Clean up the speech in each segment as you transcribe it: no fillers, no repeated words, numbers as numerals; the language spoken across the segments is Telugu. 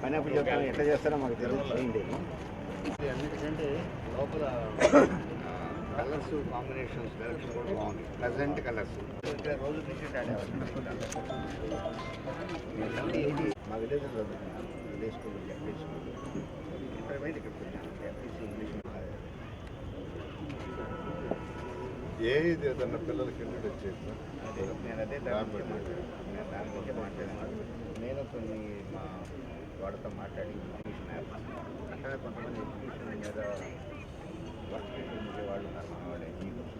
పని అప్పుడు చెప్తాను ఎట్లా చేస్తారో మాకు తెలియదు చేయండి. అన్నిటికంటే లోపల కలర్స్ కాంబినేషన్స్ డైరెక్షన్ కూడా బాగుంది. ప్లెజెంట్ కలర్స్ ఇక్కడ రోజు క్రికెట్ ఆడేవాళ్ళు. మా విలేజ్ చదువుకున్నాను. Village school ZP school intermediate ఇక్కడికి వచ్చాను. MPC English. ఏది ఏదన్నా పిల్లలకి ఇంట్రొడ్యూస్ చేస్తాను. నేను అదే దాని గురించి మాట్లాడాను. నేను కొన్ని మా వాడితో మాట్లాడి ఇన్ఫర్మేషన్ యాప్ అట్లా కొంతమంది ఎడ్యుకేషన్ మీద వర్క్ చేసే వాళ్ళు ఉన్నారు. మన వాళ్ళు ఇంజనీర్స్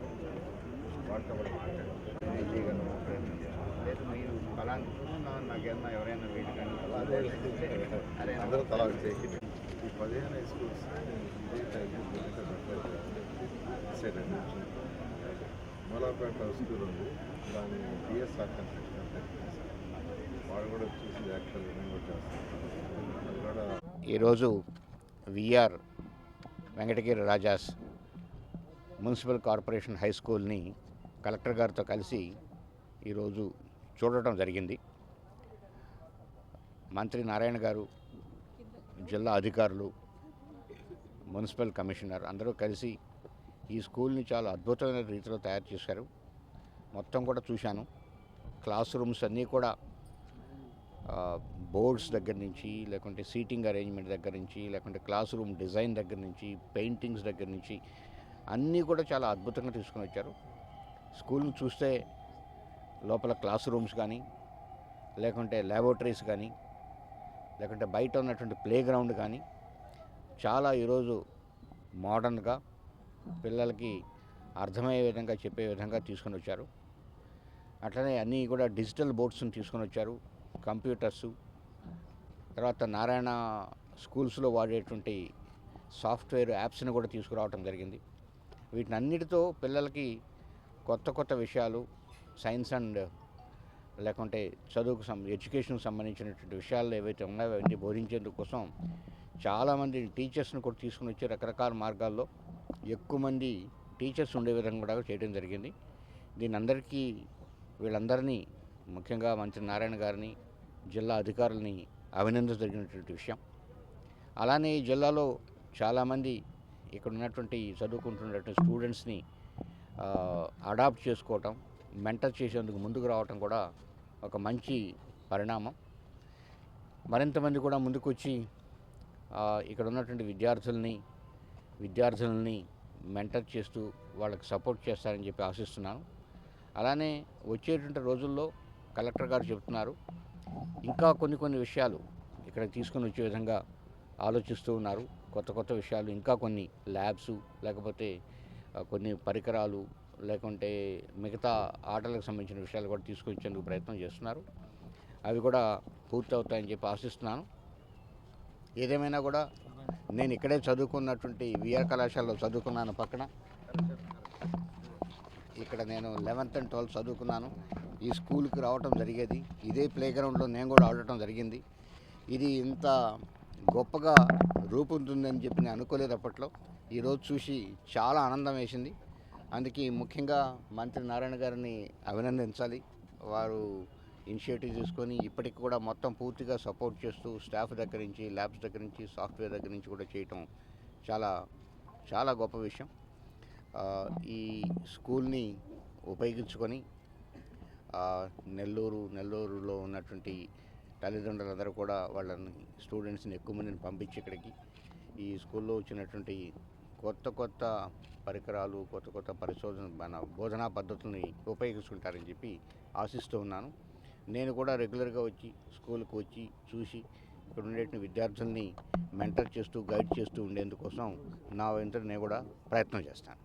వాళ్ళతో కూడా మాట్లాడాను. నేను చేయగలను ప్రయత్నం చేస్తాను. లేదు మీరు ఫలాన్ని చూస్తున్నాను నాకేమన్నా ఎవరైనా వీటి కానీ అదే అందరూ తలా చేసి ఈ 15 హై స్కూల్స్ మూలాపేట స్కూల్ ఉంది. దాని బిఎస్ఆర్ కన్స్ట్రక్షన్ వాళ్ళు కూడా చూసి యాక్చువల్ కూడా చేస్తారు. అది కూడా ఈరోజు VR Venkatagiri Rajas municipal corporation high స్కూల్ని కలెక్టర్ గారితో కలిసి ఈరోజు చూడటం జరిగింది. మంత్రి నారాయణ గారు, జిల్లా అధికారులు, మున్సిపల్ కమిషనర్ అందరూ కలిసి ఈ స్కూల్ని చాలా అద్భుతమైన రీతిలో తయారు చేశారు. మొత్తం కూడా చూశాను. క్లాస్ రూమ్స్ అన్నీ కూడా బోర్డ్స్ దగ్గర నుంచి, లేకుంటే సీటింగ్ అరేంజ్మెంట్ దగ్గర నుంచి, లేకుంటే క్లాస్ రూమ్ డిజైన్ దగ్గర నుంచి, పెయింటింగ్స్ దగ్గర నుంచి అన్నీ కూడా చాలా అద్భుతంగా తీసుకుని వచ్చారు. స్కూల్ని చూస్తే లోపల క్లాస్ రూమ్స్ కానీ, లేకుంటే ల్యాబొరేటరీస్ కానీ, లేకుంటే బయట ఉన్నటువంటి ప్లే గ్రౌండ్ కానీ చాలా ఈరోజు మోడర్న్గా పిల్లలకి అర్థమయ్యే విధంగా చెప్పే విధంగా తీసుకొని వచ్చారు. అట్లనే అన్నీ కూడా డిజిటల్ బోర్డ్స్ని తీసుకొని వచ్చారు. కంప్యూటర్సు, తర్వాత నారాయణ స్కూల్స్లో వాడేటువంటి సాఫ్ట్వేర్ యాప్స్ని కూడా తీసుకురావడం జరిగింది. వీటిని అన్నిటితో పిల్లలకి కొత్త కొత్త విషయాలు, సైన్స్ అండ్ లేకుంటే చదువుకు ఎడ్యుకేషన్కి సంబంధించినటువంటి విషయాలు ఏవైతే ఉన్నాయో అవన్నీ బోధించేందుకు కోసం చాలామంది టీచర్స్ని కూడా తీసుకుని వచ్చి రకరకాల మార్గాల్లో ఎక్కువ మంది టీచర్స్ ఉండే విధంగా కూడా చేయడం జరిగింది. వీళ్ళందరినీ ముఖ్యంగా మంత్రి నారాయణ గారిని, జిల్లా అధికారులని అభినందించదగినటువంటి విషయం. అలానే ఈ జిల్లాలో చాలామంది ఇక్కడ ఉన్నటువంటి చదువుకుంటున్నటువంటి స్టూడెంట్స్ని అడాప్ట్ చేసుకోవటం, మెంటర్ చేసేందుకు ముందుకు రావటం కూడా ఒక మంచి పరిణామం. మరింతమంది కూడా ముందుకు వచ్చి ఇక్కడ ఉన్నటువంటి విద్యార్థులని మెంటర్ చేస్తూ వాళ్ళకి సపోర్ట్ చేస్తారని చెప్పి ఆశిస్తున్నాను. అలానే వచ్చేటువంటి రోజుల్లో కలెక్టర్ గారు చెబుతున్నారు, ఇంకా కొన్ని విషయాలు ఇక్కడ తీసుకొని వచ్చే విధంగా ఆలోచిస్తూ ఉన్నారు. కొత్త విషయాలు, ఇంకా కొన్ని ల్యాబ్స్, లేకపోతే కొన్ని పరికరాలు, లేకుంటే మిగతా ఆటలకు సంబంధించిన విషయాలు కూడా తీసుకొచ్చేందుకు ప్రయత్నం చేస్తున్నారు. అవి కూడా పూర్తి అవుతాయని చెప్పి ఆశిస్తున్నాను. ఏదేమైనా కూడా నేను ఇక్కడే చదువుకున్నటువంటి విఆర్ కళాశాలలో చదువుకున్నాను. పక్కన ఇక్కడ నేను 11th and 12th చదువుకున్నాను. ఈ స్కూల్కి రావటం జరిగేది, ఇదే ప్లే గ్రౌండ్లో నేను కూడా ఆడటం జరిగింది. ఇది ఇంత గొప్పగా రూపొందుతుందని చెప్పి నేను అనుకోలేదు అప్పట్లో. ఈరోజు చూసి చాలా ఆనందం వేసింది. అందుకే ముఖ్యంగా మంత్రి నారాయణ గారిని అభినందించాలి. వారు ఇనిషియేటివ్ తీసుకొని ఇప్పటికి కూడా మొత్తం పూర్తిగా సపోర్ట్ చేస్తూ స్టాఫ్ దగ్గర నుంచి, ల్యాబ్స్ దగ్గర నుంచి, సాఫ్ట్వేర్ దగ్గర నుంచి కూడా చేయటం చాలా చాలా గొప్ప విషయం. ఈ స్కూల్ని ఉపయోగించుకొని నెల్లూరులో ఉన్నటువంటి తల్లిదండ్రులందరూ కూడా వాళ్ళని స్టూడెంట్స్ని ఎక్కువ మందిని పంపించి ఇక్కడికి ఈ స్కూల్లో వచ్చినటువంటి కొత్త పరికరాలు, కొత్త పరిశోధన, మన బోధనా పద్ధతుల్ని ఉపయోగించుకుంటారని చెప్పి ఆశిస్తూ ఉన్నాను. నేను కూడా రెగ్యులర్గా వచ్చి స్కూల్కి వచ్చి చూసి ఇక్కడ ఉండేటువంటి విద్యార్థుల్ని మెంటర్ చేస్తూ, గైడ్ చేస్తూ ఉండేందుకోసం నా వంతు నేను కూడా ప్రయత్నం చేస్తాను.